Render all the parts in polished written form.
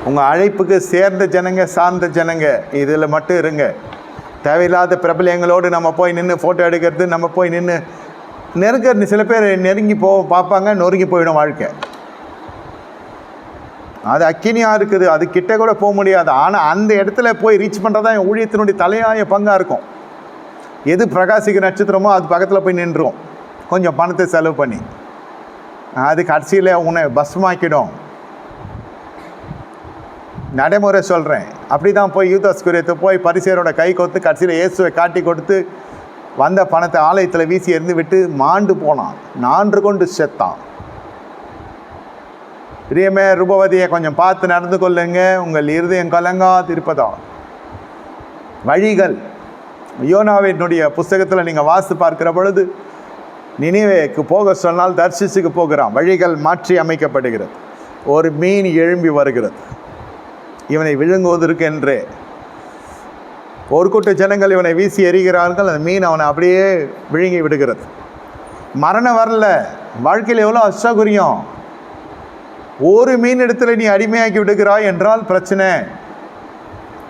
உங்கள் அழைப்புக்கு சேர்ந்த ஜனங்க, சார்ந்த ஜனங்க, இதில் மட்டும் இருங்க. தேவையில்லாத பிரபலங்களோடு நம்ம போய் நின்று ஃபோட்டோ எடுக்கிறது, நம்ம போய் நின்று நெருங்கிறது. சில பேர் நெருங்கி பார்ப்பாங்க, நொறுங்கி போயிடும் வாழ்க்கை. அது அக்கினியாக இருக்குது, அது கிட்ட கூட போக முடியாது. ஆனால் அந்த இடத்துல போய் ரீச் பண்ணுறதா என் ஊழியத்தினுடைய தலையாய பங்காக இருக்கும். எது பிரகாசிக்க நட்சத்திரமோ அது பக்கத்தில் போய் நின்றுடும், கொஞ்சம் பணத்தை செலவு பண்ணி. அது கடைசியில் உன்னை பஸ்மாக்கிடும். நடைமுறை சொல்கிறேன். அப்படி தான் போய் யூதாஸ்கரியத்தை போய் பரிசேயரோட கை கொடுத்து கடைசியில் இயேசுவை காட்டி கொடுத்து வந்த பணத்தை ஆலயத்தில் வீசி எறிந்து விட்டு மாண்டு போனான், நான்று கொண்டு செத்தான். பிரியமே ரூபவதியை கொஞ்சம் பார்த்து நடந்து கொள்ளுங்க, உங்கள் இருதயம் கலங்காதிருப்பதா. வழிகள் யோனாவினுடைய புஸ்தகத்தில் நீங்கள் வாசித்து பார்க்கிற பொழுது, நினிவேக்கு போக சொன்னால் தர்ஷீசுக்கு போகிறான். வழிகள் மாற்றி அமைக்கப்படுகிறது. ஒரு மீன் எழும்பி வருகிறது, இவனை விழுங்குவதற்கு என்றே. ஒரு கூட்ட ஜனங்கள் இவனை வீசி எறிகிறார்கள். அந்த மீன் அவனை அப்படியே விழுங்கி விடுகிறது. மரணம் வரல, வாழ்க்கையில் எவ்வளோ அசௌகரியம். ஒரு மீன் இடத்துல நீ அடிமையாக்கி விடுகிறாய் என்றால் பிரச்சனை.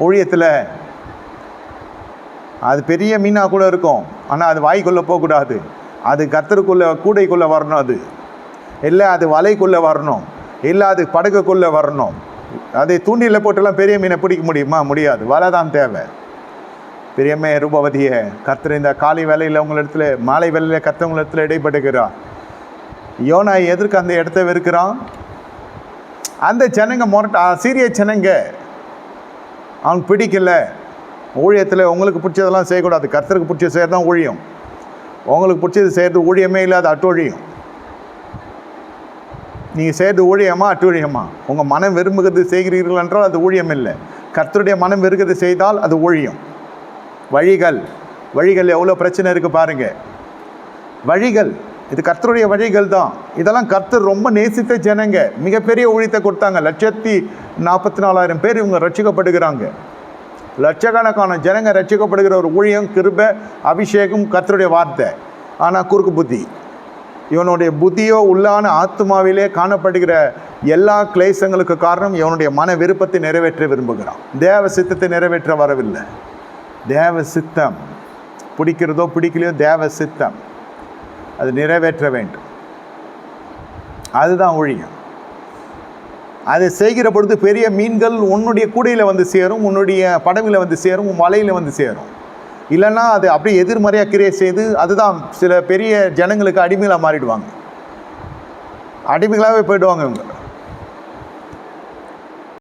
ஊழியத்தில் அது பெரிய மீனாக கூட இருக்கும், ஆனால் அது வாய்க்குள்ளே போகக்கூடாது. அது கர்த்தருக்குள்ளே கூடைக்குள்ளே வரணும், அது இல்லை அது வலைக்குள்ளே வரணும், இல்லை அது படகுக்குள்ளே வரணும். அதை தூண்டியில் போட்டெல்லாம் பெரிய மீனை பிடிக்க முடியுமா? முடியாது. வலை தான் தேவை. பெரியமே ரூபவதியை கர்த்தர் இந்த காலை வேலையில் உங்களிடத்துல, மாலை வேலையில் கர்த்தர் உங்களிடத்துல இடைப்படுகிறார். யோனா எதற்கு அந்த இடத்த வெறுக்கிறான்? அந்த ஜனங்க சீரிய ஜனங்க, அவனுக்கு பிடிக்கல. ஊழியத்தில் உங்களுக்கு பிடிச்சதெல்லாம் செய்யக்கூடாது, கர்த்தருக்கு பிடிச்சது செய்கிறது தான் ஊழியம். உங்களுக்கு பிடிச்சது செய்கிறது ஊழியமே இல்லாத அட்டூழியம். நீங்கள் செய்கிறது ஊழியமா அட்டூழியமா? உங்கள் மனம் விரும்புகிறது செய்கிறீர்கள் என்றால் அது ஊழியம் இல்லை. கர்த்தருடைய மனம் விரும்புகிறது செய்தால் அது ஊழியம். வழிகள் எவ்வளோ பிரச்சனை இருக்குது பாருங்கள். வழிகள், இது கர்த்தருடைய வழிகள் தான். இதெல்லாம் கர்த்தர் ரொம்ப நேசித்த ஜனங்க. மிகப்பெரிய ஊழியத்தை கொடுத்தாங்க. 144,000 பேர் இவங்க ரட்சிக்கப்படுகிறாங்க. லட்சக்கணக்கான ஜனங்க ரட்சிக்கப்படுகிற ஒரு ஊழியம், கிருபை, அபிஷேகம், கர்த்தருடைய வார்த்தை. ஆனால் குறுக்கு புத்தி. இவனுடைய புத்தியோ உள்ளான ஆத்மாவிலே காணப்படுகிற எல்லா கிளேசங்களுக்கு காரணம் இவனுடைய மன விருப்பத்தை நிறைவேற்ற விரும்புகிறான். தேவ சித்தத்தை நிறைவேற்ற வரவில்லை. தேவ சித்தம் பிடிக்கிறதோ பிடிக்கலையோ, தேவ சித்தம் அது நிறைவேற்ற வேண்டும். அதுதான் ஊழியம். அதை செய்கிற பொழுது பெரிய மீன்கள் உன்னுடைய கூடையில் வந்து சேரும், உன்னுடைய படவில் வந்து சேரும், உன் வலையில் வந்து சேரும். இல்லைன்னா அது அப்படியே எதிர்மறையாக கிரியேட் செய்து, அதுதான் சில பெரிய ஜனங்களுக்கு அடிமைகளாக மாறிடுவாங்க. அடிமைகளாகவே போயிடுவாங்க இவங்க.